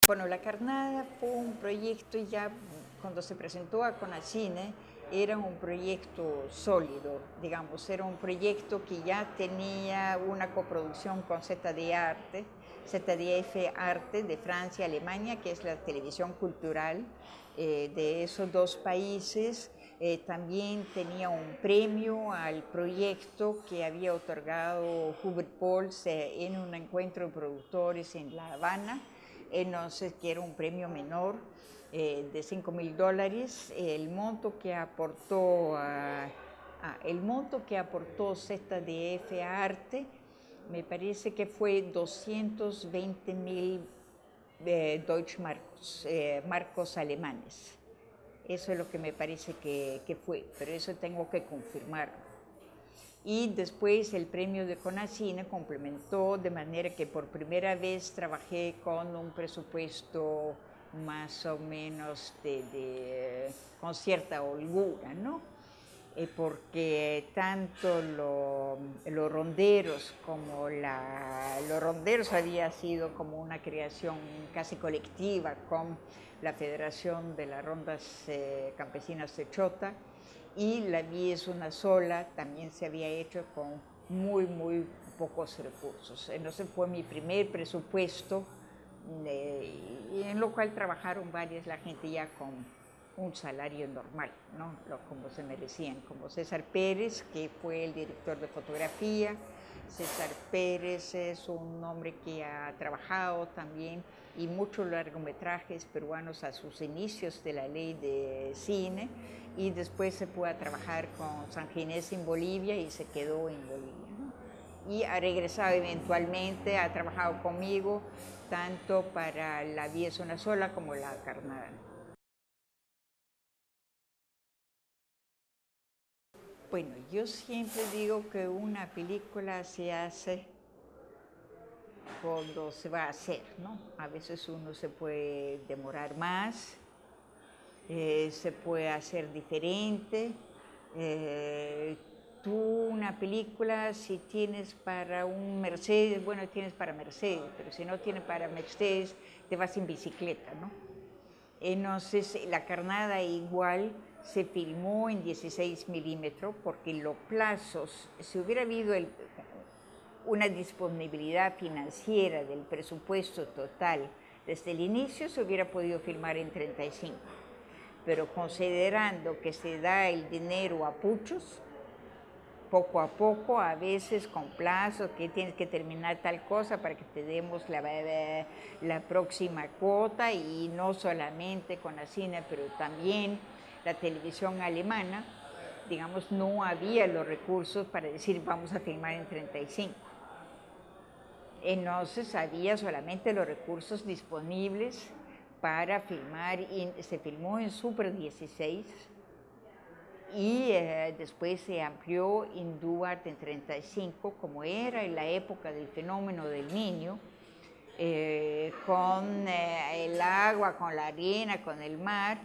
Bueno, La Carnada fue un proyecto ya, cuando se presentó a Conacine, era un proyecto sólido, digamos, era un proyecto que ya tenía una coproducción con ZDF Arte, ZDF Arte de Francia y Alemania, que es la televisión cultural de esos dos países. También tenía un premio al proyecto que había otorgado Hubert Pauls en un encuentro de productores en La Habana. Entonces, que era un premio menor de $5,000. El monto que aportó ZDF Arte me parece que fue 220.000 Deutschmarks, marcos alemanes. Eso es lo que me parece que fue, pero eso tengo que confirmarlo. Y después el premio de Conacine complementó de manera que por primera vez trabajé con un presupuesto más o menos con cierta holgura, ¿no? Porque tanto los ronderos como los ronderos había sido como una creación casi colectiva con la Federación de las Rondas Campesinas de Chota, y La Vie es una sola también se había hecho con muy pocos recursos. Entonces fue mi primer presupuesto, en lo cual trabajaron varias, la gente ya con un salario normal, ¿no? Como se merecían, como César Pérez, que fue el director de fotografía. César Pérez es un hombre que ha trabajado también y muchos largometrajes peruanos a sus inicios de la ley de cine, y después se fue a trabajar con San Ginés en Bolivia y se quedó en Bolivia, ¿no? Y ha regresado eventualmente, ha trabajado conmigo tanto para La Vie es una sola como La Carnada. Bueno, yo siempre digo que una película se hace cuando se va a hacer, ¿no? A veces uno se puede demorar más, se puede hacer diferente. Tú una película, si tienes para un Mercedes, bueno, tienes para Mercedes, pero si no tienes para Mercedes, te vas en bicicleta, ¿no? Entonces, La Carnada igual se filmó en 16 milímetros porque los plazos, si hubiera habido una disponibilidad financiera del presupuesto total desde el inicio, se hubiera podido filmar en 35. Pero considerando que se da el dinero a puchos, poco a poco, a veces con plazos, que tienes que terminar tal cosa para que te demos la próxima cuota, y no solamente con la cine, pero también la televisión alemana, digamos, no había los recursos para decir vamos a filmar en 35. Entonces había solamente los recursos disponibles para filmar, y se filmó en Super 16, y después se amplió en Duarte en 35, como era en la época del fenómeno del Niño, con el agua, con la arena, con el mar.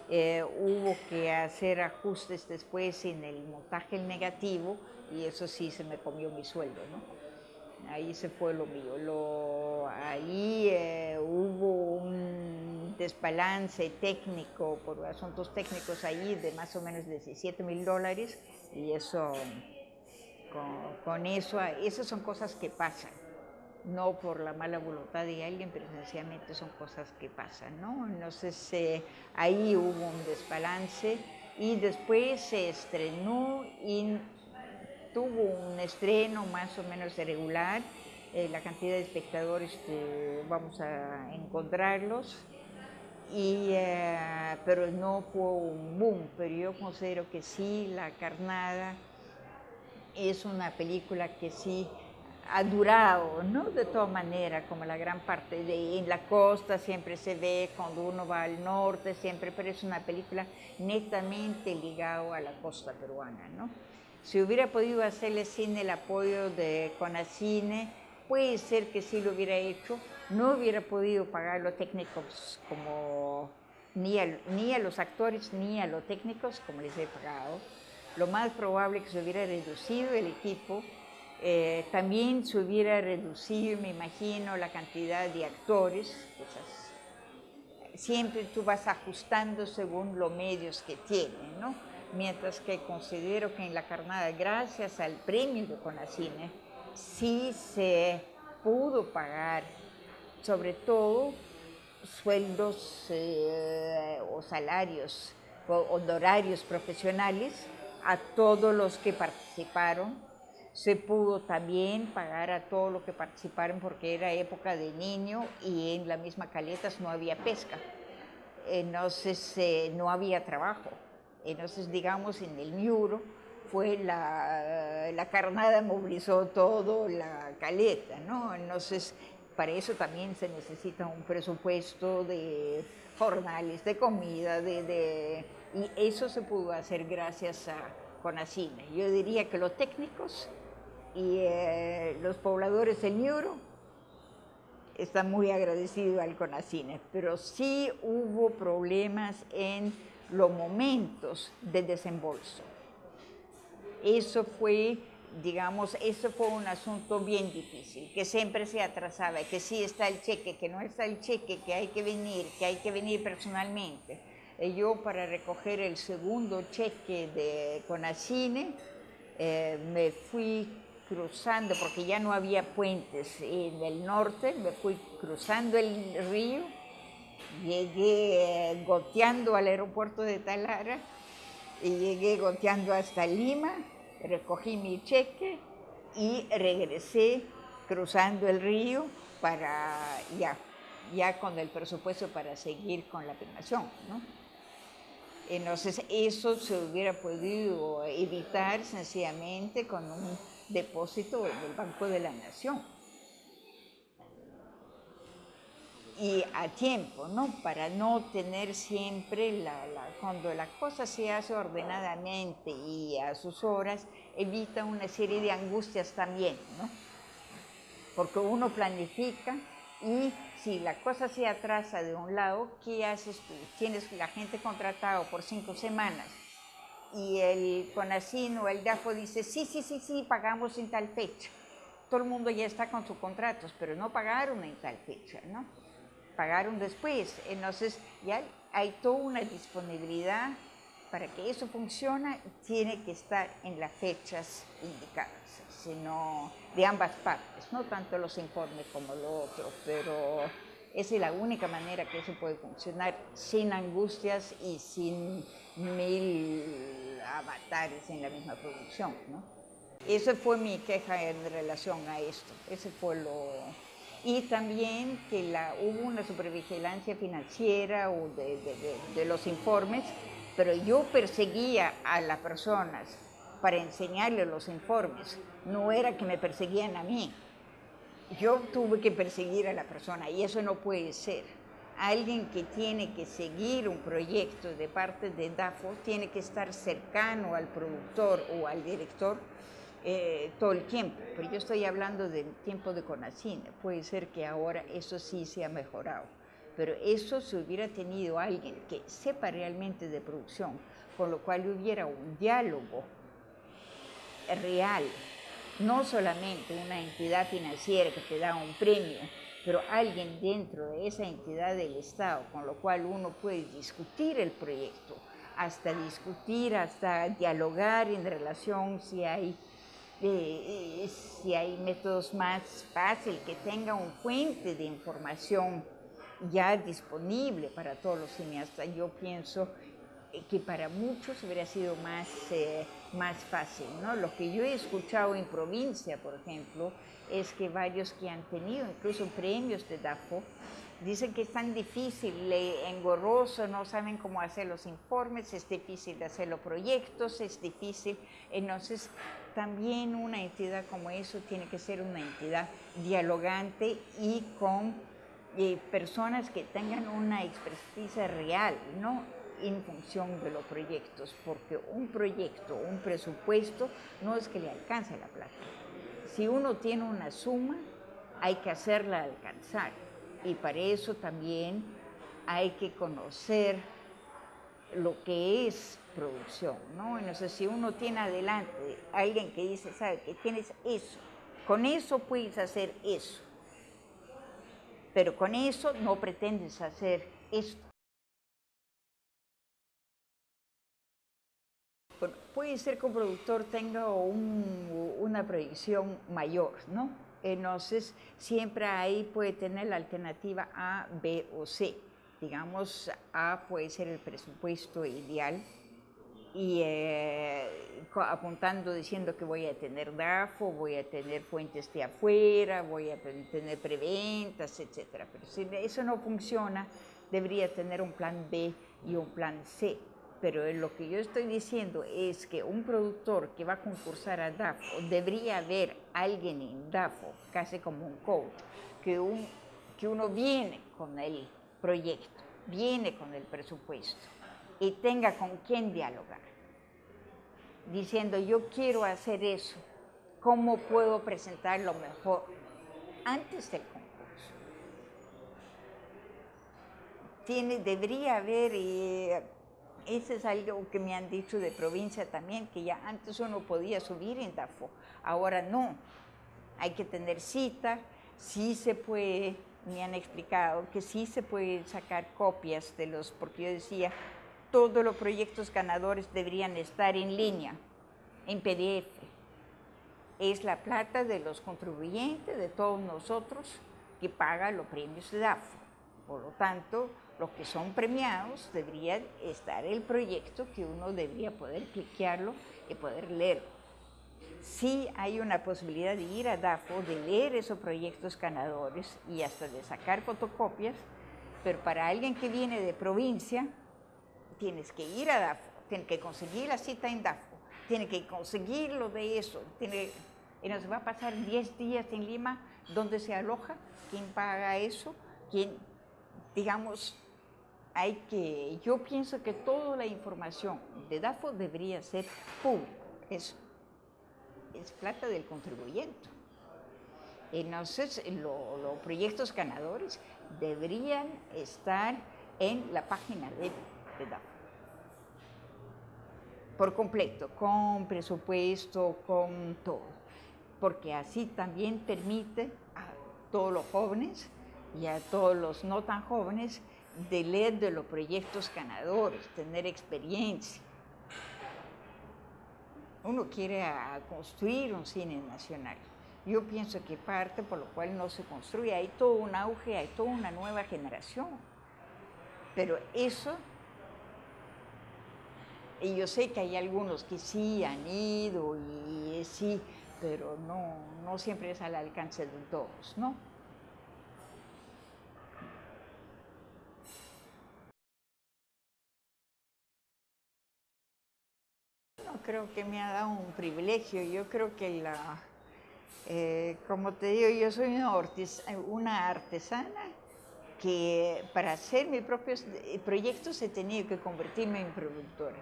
Hubo que hacer ajustes después en el montaje negativo, y eso sí se me comió mi sueldo, ¿no? Ahí se fue lo mío. Ahí hubo un desbalance técnico por asuntos técnicos ahí de más o menos $17,000, y eso, con eso, esas son cosas que pasan, no por la mala voluntad de alguien, pero sencillamente son cosas que pasan, ¿no? Entonces ahí hubo un desbalance, y después se estrenó y tuvo un estreno más o menos regular. La cantidad de espectadores que vamos a encontrarlos, pero no fue un boom. Pero yo considero que sí, La Carnada es una película que sí ha durado, ¿no? De todas maneras, como la gran parte en la costa siempre se ve, cuando uno va al norte siempre, pero es una película netamente ligada a la costa peruana, ¿no? Si hubiera podido hacerle sin el apoyo de Conacine, puede ser que sí lo hubiera hecho. No hubiera podido pagar los técnicos ni a los actores ni a los técnicos como les he pagado. Lo más probable es que se hubiera reducido el equipo. También se hubiera reducido, me imagino, la cantidad de actores, siempre tú vas ajustando según los medios que tienes, ¿no? Mientras que considero que en la carnada, gracias al premio de CONACYNE, sí se pudo pagar, sobre todo, sueldos o salarios o honorarios profesionales a todos los que participaron. Se pudo también pagar a todos los que participaron porque era época de niño y en la misma Caletas no había pesca. Entonces no había trabajo. Entonces, digamos, en el Ñuro fue la carnada movilizó todo la Caleta, ¿no? Entonces, para eso también se necesita un presupuesto de jornales, de comida, y eso se pudo hacer gracias a CONACYNE. Yo diría que los técnicos y los pobladores del Ñuro están muy agradecidos al CONACYNE, pero sí hubo problemas en los momentos de desembolso. Eso fue, digamos, eso fue un asunto bien difícil, que siempre se atrasaba, que sí está el cheque, que no está el cheque, que hay que venir personalmente. Yo para recoger el segundo cheque de CONACYNE me fui cruzando, porque ya no había puentes en el norte, me fui cruzando el río, llegué goteando al aeropuerto de Talara y llegué goteando hasta Lima, recogí mi cheque y regresé cruzando el río para ya con el presupuesto para seguir con la filmación, ¿no? Entonces eso se hubiera podido evitar sencillamente con un depósito en el Banco de la Nación. Y a tiempo, ¿no? Para no tener siempre, cuando la cosa se hace ordenadamente y a sus horas, evita una serie de angustias también, ¿no? Porque uno planifica y si la cosa se atrasa de un lado, ¿qué haces tú? Tienes la gente contratada por 5 semanas y el CONACYNE o el DAFO dice, sí, pagamos en tal fecha. Todo el mundo ya está con sus contratos, pero no pagaron en tal fecha, ¿no? Pagaron después. Entonces ya hay toda una disponibilidad para que eso funcione, tiene que estar en las fechas indicadas, sino de ambas partes, no tanto los informes como lo otro, pero esa es la única manera que eso puede funcionar sin angustias y sin 1000 avatares en la misma producción, ¿no? Esa fue mi queja en relación a esto, ese fue lo... Y también que hubo una supervigilancia financiera o de los informes, pero yo perseguía a las personas para enseñarles los informes, no era que me perseguían a mí. Yo tuve que perseguir a la persona y eso no puede ser. Alguien que tiene que seguir un proyecto de parte de DAFO tiene que estar cercano al productor o al director todo el tiempo, pero yo estoy hablando del tiempo de CONACYNE. Puede ser que ahora eso sí se ha mejorado, pero eso si hubiera tenido alguien que sepa realmente de producción, con lo cual hubiera un diálogo real, no solamente una entidad financiera que te da un premio, pero alguien dentro de esa entidad del Estado, con lo cual uno puede discutir el proyecto, hasta dialogar en relación si hay métodos más fáciles, que tenga un fuente de información ya disponible para todos los cineastas. Yo pienso que para muchos hubiera sido más fácil, ¿no? Lo que yo he escuchado en provincia, por ejemplo, es que varios que han tenido incluso premios de DAFO dicen que es tan difícil, engorroso, no saben cómo hacer los informes, es difícil hacer los proyectos, es difícil. Entonces, también una entidad como eso tiene que ser una entidad dialogante y con personas que tengan una experticia real, ¿no? En función de los proyectos, porque un proyecto, un presupuesto, no es que le alcance la plata. Si uno tiene una suma, hay que hacerla alcanzar, y para eso también hay que conocer lo que es producción, ¿no? Entonces, si uno tiene adelante alguien que dice, sabe que tienes eso, con eso puedes hacer eso, pero con eso no pretendes hacer esto. puede ser que un productor tenga una proyección mayor, ¿no? Entonces, siempre ahí puede tener la alternativa A, B o C. Digamos, A puede ser el presupuesto ideal y apuntando, diciendo que voy a tener DAFO, voy a tener fuentes de afuera, voy a tener preventas, etc. Pero si eso no funciona, debería tener un plan B y un plan C. Pero lo que yo estoy diciendo es que un productor que va a concursar a DAFO, debería haber alguien en DAFO, casi como un coach, que uno viene con el proyecto, viene con el presupuesto y tenga con quién dialogar, diciendo yo quiero hacer eso, ¿cómo puedo presentarlo mejor antes del concurso? Debería haber, y eso es algo que me han dicho de provincia también, que ya antes uno podía subir en DAFO, ahora no, hay que tener cita, sí se puede, me han explicado que sí se puede sacar copias de los, porque yo decía, todos los proyectos ganadores deberían estar en línea, en PDF. Es la plata de los contribuyentes, de todos nosotros, que paga los premios de DAFO. Por lo tanto, los que son premiados debería estar el proyecto que uno debería poder cliquearlo y poder leerlo. Sí hay una posibilidad de ir a DAFO, de leer esos proyectos ganadores y hasta de sacar fotocopias, pero para alguien que viene de provincia, tienes que ir a DAFO, tienes que conseguir la cita en DAFO, tienes que conseguir lo de eso, y nos va a pasar 10 días en Lima, ¿dónde se aloja? ¿Quién paga eso? ¿Quién? Digamos, yo pienso que toda la información de DAFO debería ser pública, es plata del contribuyente. Entonces, los proyectos ganadores deberían estar en la página web de DAFO. Por completo, con presupuesto, con todo. Porque así también permite a todos los jóvenes y a todos los no tan jóvenes de leer de los proyectos ganadores, tener experiencia. Uno quiere construir un cine nacional. Yo pienso que parte por lo cual no se construye, hay todo un auge, hay toda una nueva generación. Pero eso, y yo sé que hay algunos que sí han ido y sí, pero no siempre es al alcance de todos, ¿no? No creo que me ha dado un privilegio. Yo creo que como te digo, yo soy una artesana que para hacer mis propios proyectos he tenido que convertirme en productora.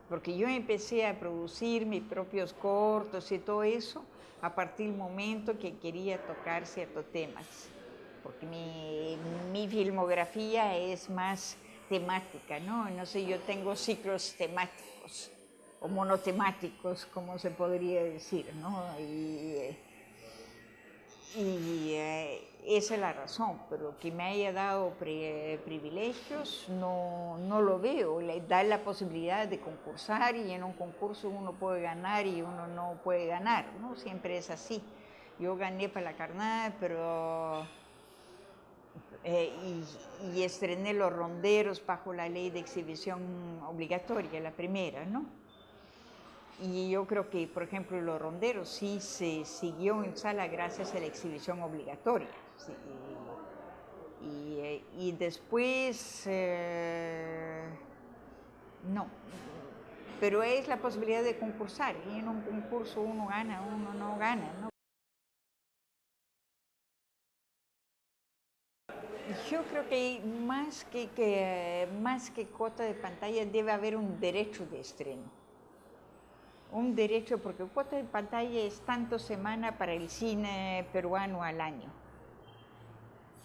Porque yo empecé a producir mis propios cortos y todo eso a partir del momento que quería tocar ciertos temas. Porque mi filmografía es más temática, ¿no? No sé, yo tengo ciclos temáticos o monotemáticos, como se podría decir, ¿no? Esa es la razón, pero que me haya dado privilegios no lo veo. Le da la posibilidad de concursar y en un concurso uno puede ganar y uno no puede ganar, ¿no? Siempre es así. Yo gané para la carnada, pero y estrené Los Ronderos bajo la ley de exhibición obligatoria, la primera, ¿no? Y yo creo que, por ejemplo, Los Ronderos sí se siguió en sala gracias a la exhibición obligatoria. Sí, y después, no, pero es la posibilidad de concursar. Y en un concurso uno gana, uno no gana, ¿no? Yo creo que más que cuota de pantalla debe haber un derecho de estreno. Un derecho, porque cuota de pantalla es tanto semana para el cine peruano al año.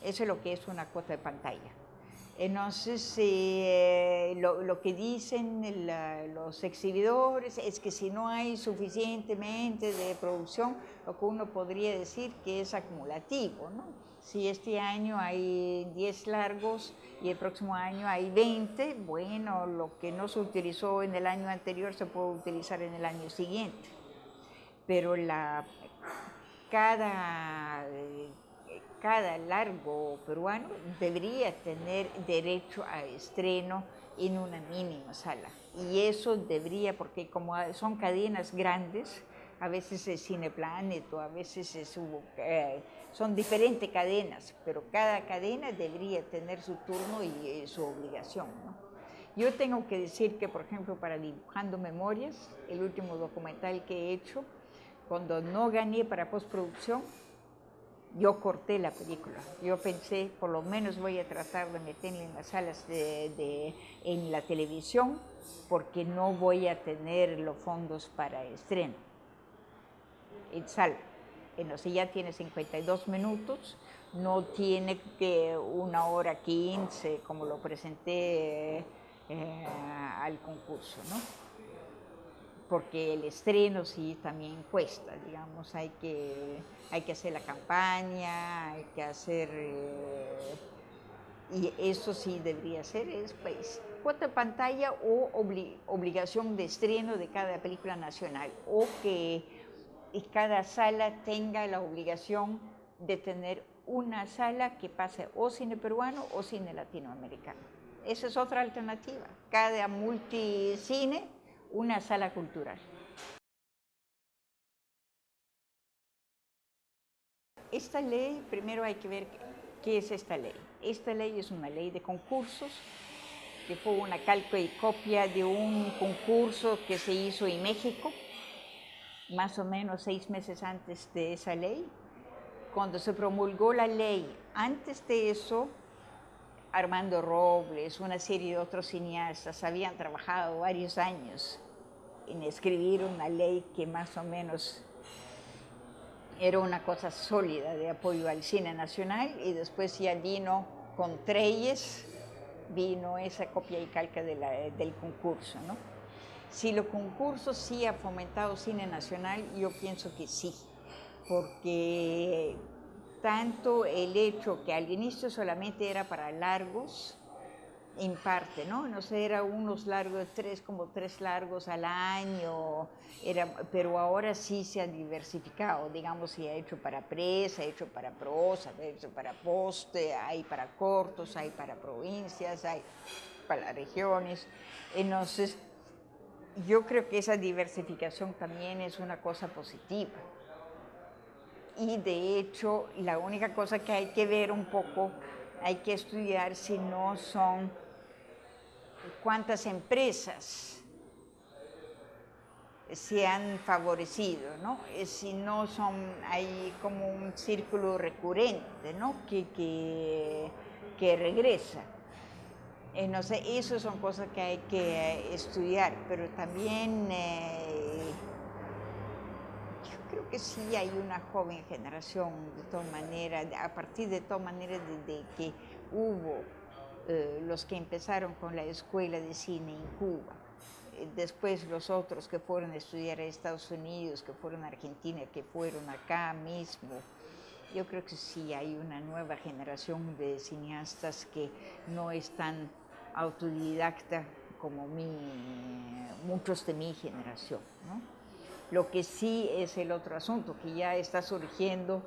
Eso es lo que es una cuota de pantalla. Entonces, lo que dicen los exhibidores es que si no hay suficientemente de producción, lo que uno podría decir que es acumulativo, ¿no? Si este año hay 10 largos y el próximo año hay 20, bueno, lo que no se utilizó en el año anterior se puede utilizar en el año siguiente. Pero cada, cada largo peruano debería tener derecho a estreno en una mínima sala. Y eso debería, porque como son cadenas grandes, a veces es Cineplanet o a veces son diferentes cadenas, pero cada cadena debería tener su turno y su obligación, ¿no? Yo tengo que decir que, por ejemplo, para Dibujando Memorias, el último documental que he hecho, cuando no gané para postproducción, yo corté la película. Yo pensé, por lo menos voy a tratar de meterla en las salas en la televisión, porque no voy a tener los fondos para estreno en sala. Entonces ya tiene 52 minutos, no tiene que 1 hora 15 como lo presenté al concurso, ¿no? Porque el estreno sí también cuesta, digamos, hay que hacer la campaña, hay que hacer, y eso sí debería ser, es pues, cuota de pantalla o obligación de estreno de cada película nacional, o que cada sala tenga la obligación de tener una sala que pase o cine peruano o cine latinoamericano. Esa es otra alternativa, cada multicine una sala cultural. Esta ley, primero hay que ver qué es esta ley. Esta ley es una ley de concursos, que fue una calco y copia de un concurso que se hizo en México, más o menos 6 meses antes de esa ley. Cuando se promulgó la ley, antes de eso, Armando Robles, una serie de otros cineastas habían trabajado varios años en escribir una ley que más o menos era una cosa sólida de apoyo al cine nacional, y después ya vino con Treyes, vino esa copia y calca del concurso, ¿no? Si los concursos sí ha fomentado cine nacional, yo pienso que sí, porque tanto el hecho que al inicio solamente era para largos, en parte, ¿no? No sé, era unos largos, como 3 largos al año, pero ahora sí se ha diversificado, digamos, se ha hecho para presa, ha hecho para prosa, ha hecho para poste, hay para cortos, hay para provincias, hay para las regiones. Entonces, yo creo que esa diversificación también es una cosa positiva. Y de hecho, la única cosa que hay que ver un poco, hay que estudiar si no son cuántas empresas se han favorecido, ¿no? Si no son, hay como un círculo recurrente, ¿no? Que regresa. No sé, eso son cosas que hay que estudiar, pero también yo creo que sí hay una joven generación, de todas maneras, a partir de todas maneras, desde que hubo los que empezaron con la escuela de cine en Cuba, después los otros que fueron a estudiar a Estados Unidos, que fueron a Argentina, que fueron acá mismo. Yo creo que sí hay una nueva generación de cineastas que no es tan autodidacta como muchos de mi generación, ¿no? Lo que sí es el otro asunto, que ya está surgiendo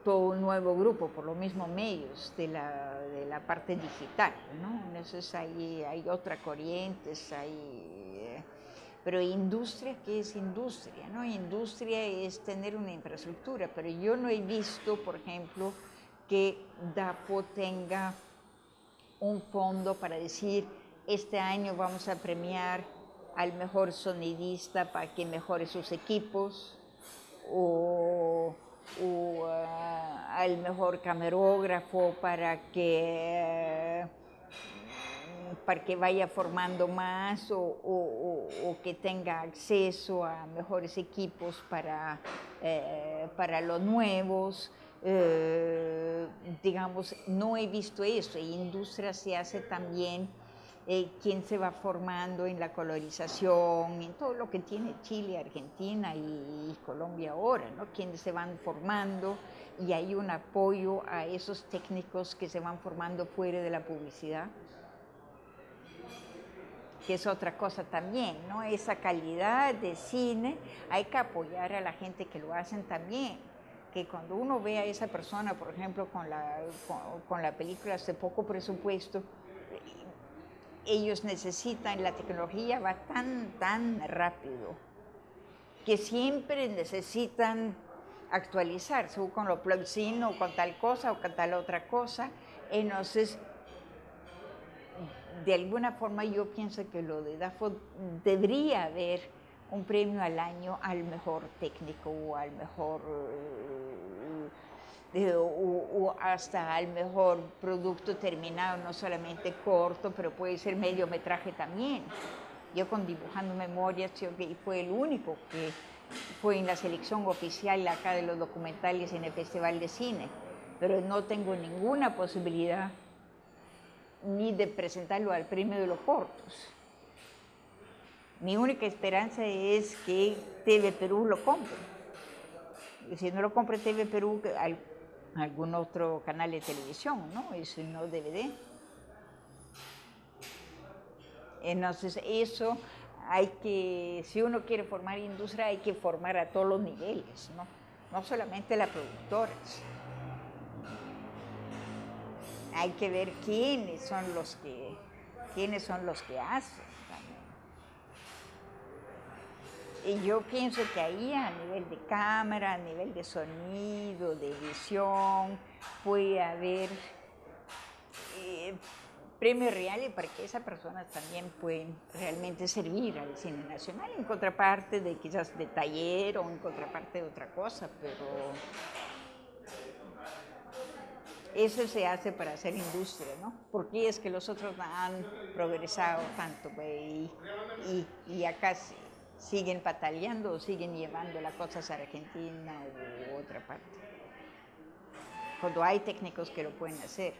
todo un nuevo grupo por los mismos medios de la parte digital, ¿no? Entonces hay otra corriente, pero industria, ¿qué es industria? ¿No? Industria es tener una infraestructura, pero yo no he visto, por ejemplo, que DAPO tenga un fondo para decir, este año vamos a premiar al mejor sonidista para que mejore sus equipos, o al mejor camarógrafo para que vaya formando más, o que tenga acceso a mejores equipos para los nuevos. Digamos, no he visto eso. En industria se hace también quién se va formando en la colorización, en todo lo que tiene Chile, Argentina y Colombia ahora, ¿no? Quienes se van formando, y hay un apoyo a esos técnicos que se van formando fuera de la publicidad, que es otra cosa también, ¿no? Esa calidad de cine, hay que apoyar a la gente que lo hacen también, que cuando uno ve a esa persona, por ejemplo, con la película de poco presupuesto, ellos necesitan, la tecnología va tan rápido, que siempre necesitan actualizarse, o con los plugins, o con tal cosa, o con tal otra cosa. Entonces, de alguna forma yo pienso que lo de DAFO debería haber un premio al año al mejor técnico o al mejor o hasta al mejor producto terminado, no solamente corto, pero puede ser mediometraje también. Yo con Dibujando Memorias fue el único que fue en la selección oficial acá de los documentales en el Festival de Cine, pero no tengo ninguna posibilidad ni de presentarlo al premio de los cortos. Mi única esperanza es que TV Perú lo compre. Y si no lo compra TV Perú, algún otro canal de televisión, ¿no? Es no DVD. Entonces eso hay que, si uno quiere formar industria, hay que formar a todos los niveles, ¿no? No solamente las productoras. Hay que ver quiénes son los que hacen también. Y yo pienso que ahí a nivel de cámara, a nivel de sonido, de edición, puede haber premios reales para que esas personas también pueden realmente servir al cine nacional, en contraparte de quizás de taller o en contraparte de otra cosa, pero eso se hace para hacer industria, ¿no? Porque es que los otros han progresado tanto y acá siguen pataleando o siguen llevando las cosas a Argentina u otra parte, cuando hay técnicos que lo pueden hacer.